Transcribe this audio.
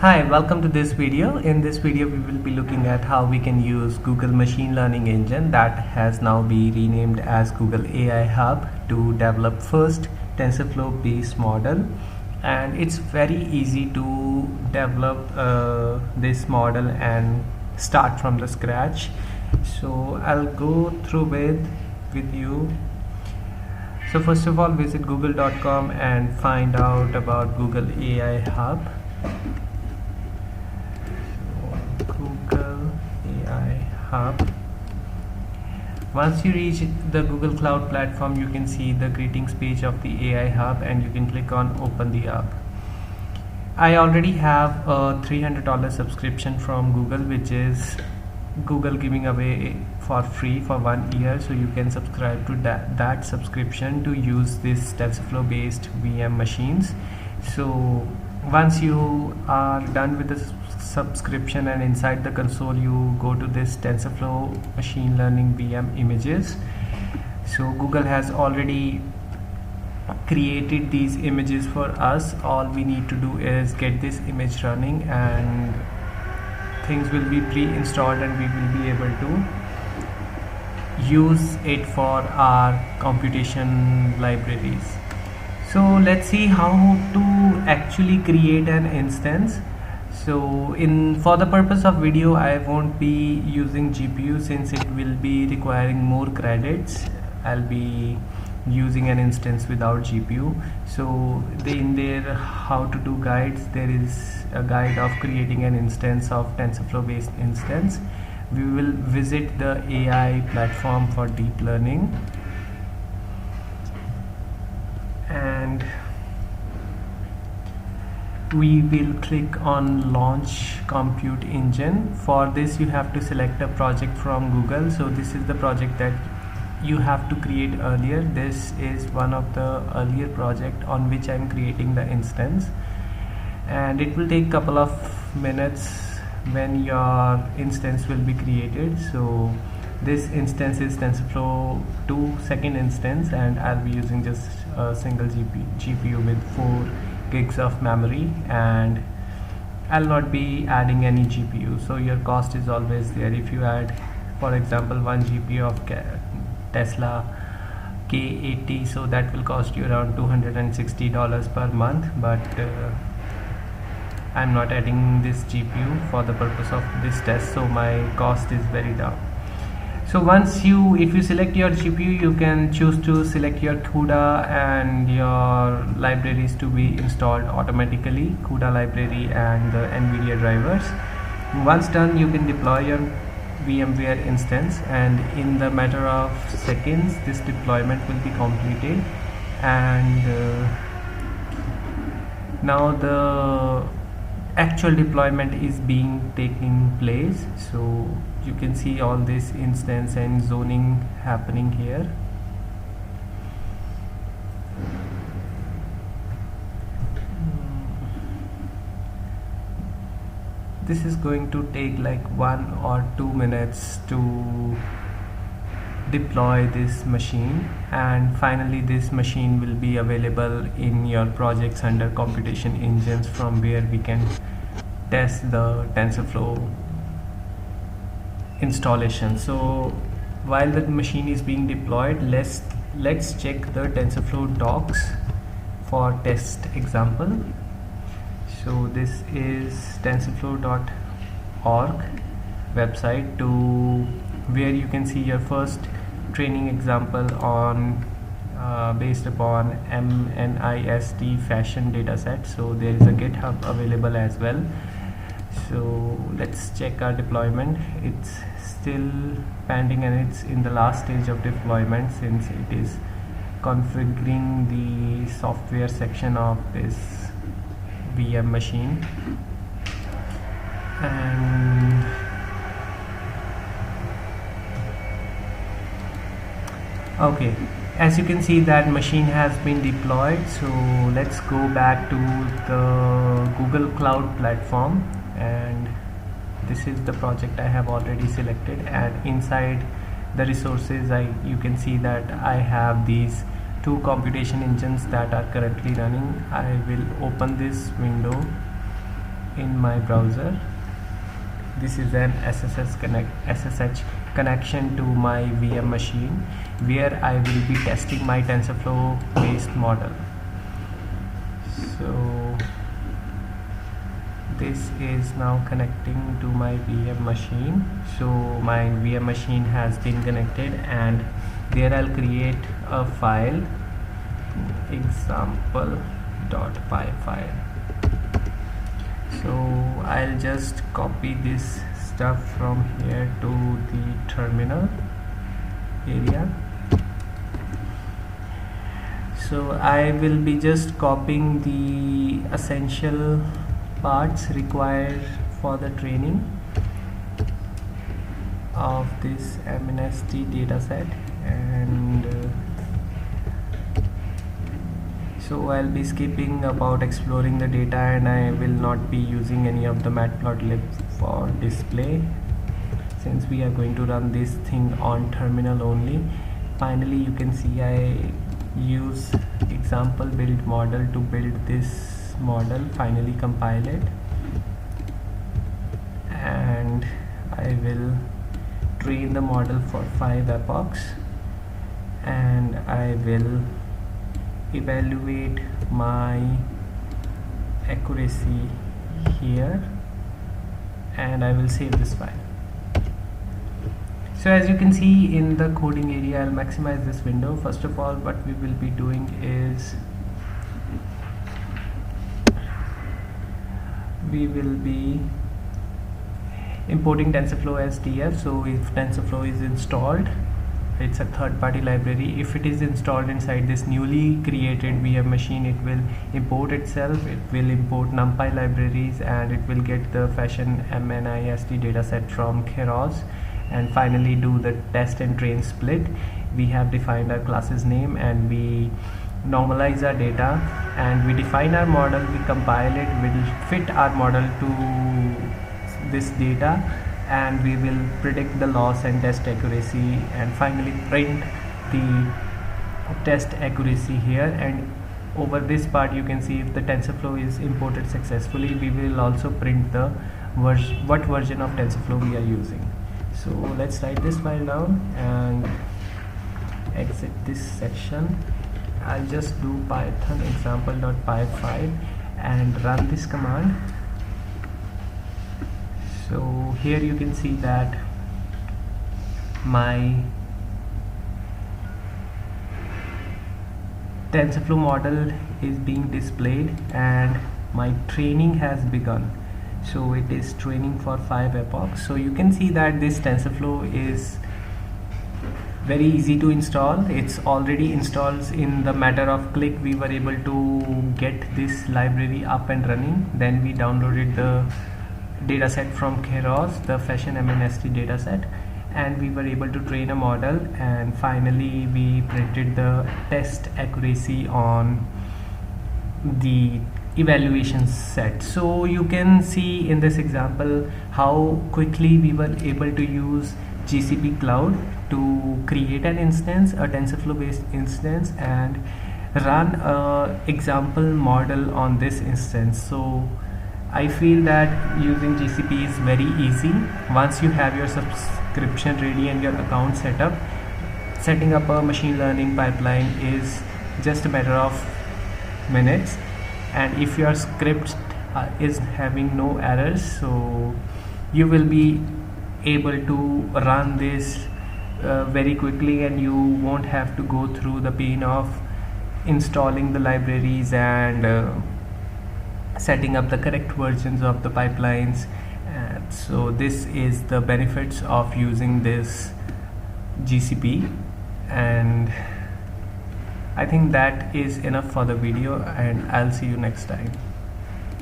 Hi, welcome to this video. In this video we will be looking at how we can use Google machine learning engine that has now been renamed as Google AI Hub to develop first TensorFlow based model, and it's very easy to develop this model and start from the scratch. So I'll go through with you. So first of all, visit google.com and find out about Google AI Hub. Google AI Hub. Once you reach the Google Cloud platform, you can see the greetings page of the AI Hub and you can click on open the hub. I already have a $300 subscription from Google, which is Google giving away for free for 1 year, so you can subscribe to that subscription to use this TensorFlow based VM machines. So once you are done with the subscription and inside the console you go to this TensorFlow machine learning VM images. So Google has already created these images for us. All we need to do is get this image running and things will be pre-installed and we will be able to use it for our computation libraries. So let's see how to actually create an instance. So for the purpose of video, I won't be using GPU since it will be requiring more credits. I'll be using an instance without GPU. So in their how to do guides, there is a guide of creating an instance of TensorFlow based instance. We will visit the AI platform for deep learning and we will click on launch compute engine. For this you have to select a project from Google. So this is the project that you have to create earlier. This is one of the earlier project on which I'm creating the instance, and it will take a couple of minutes when your instance will be created. So this instance is TensorFlow 2 second instance, and I'll be using just a single GPU with 4 gigs of memory, and I'll not be adding any GPU. So your cost is always there. If you add, for example, 1 GPU of Tesla K80, so that will cost you around $260 per month, but I'm not adding this GPU for the purpose of this test, so my cost is very down. So if you select your GPU, you can choose to select your CUDA and your libraries to be installed automatically, CUDA library and the NVIDIA drivers. Once done, you can deploy your VMware instance, and in the matter of seconds this deployment will be completed, and now the actual deployment is taking place. So you can see all this instance and zoning happening here. This is going to take like 1 or 2 minutes to deploy this machine, and finally this machine will be available in your projects under computation engines, from where we can test the TensorFlow installation. So while the machine is being deployed, let's check the TensorFlow docs for test example. So this is tensorflow.org website where you can see your first training example on based upon MNIST fashion dataset. So there is a GitHub available as well. So let's check our deployment. It's still pending and it's in the last stage of deployment since it is configuring the software section of this VM machine. And okay, as you can see, that machine has been deployed. So let's go back to the Google Cloud platform, and this is the project I have already selected, and inside the resources you can see that I have these 2 computation engines that are currently running. I will open this window in my browser. This is an SSH connection to my VM machine where I will be testing my TensorFlow based model. So this is now connecting to my VM machine. So my VM machine has been connected, and there I'll create a file, example.py file. So I'll just copy this stuff from here to the terminal area. So I will be just copying the essential parts required for the training of this MNST dataset, and so I'll be skipping about exploring the data, and I will not be using any of the matplotlib for display since we are going to run this thing on terminal only. Finally, you can see I use example build model to build this model, finally compile it, and I will train the model for 5 epochs, and I will evaluate my accuracy here, and I will save this file. So as you can see in the coding area, I'll maximize this window. First of all, what we will be doing is we will be importing TensorFlow as TF. So if TensorFlow is installed, it's a third-party library. If it is installed inside this newly created VM machine, it will import itself. It will import NumPy libraries, and it will get the fashion MNIST dataset from Keras, and finally do the test and train split. We have defined our class's name, and we normalize our data, and we define our model, we compile it, we will fit our model to this data, and we will predict the loss and test accuracy, and finally print the test accuracy here. And over this part you can see if the TensorFlow is imported successfully. We will also print the what version of TensorFlow we are using. So let's write this file down and exit this section. I'll just do python example.py file and run this command. So here you can see that my TensorFlow model is being displayed and my training has begun. So it is training for 5 epochs. So you can see that this TensorFlow is very easy to install. It's already installed in the matter of click. We were able to get this library up and running. Then we downloaded the dataset from Keras, the fashion MNST dataset, and we were able to train a model, and finally we printed the test accuracy on the evaluation set. So you can see in this example how quickly we were able to use GCP cloud to create an instance, a TensorFlow based instance, and run a example model on this instance. So I feel that using GCP is very easy. Once you have your subscription ready and your account set up, setting up a machine learning pipeline is just a matter of minutes. And if your script is having no errors, so you will be able to run this very quickly, and you won't have to go through the pain of installing the libraries and setting up the correct versions of the pipelines. So this is the benefits of using this GCP, and I think that is enough for the video, and I'll see you next time.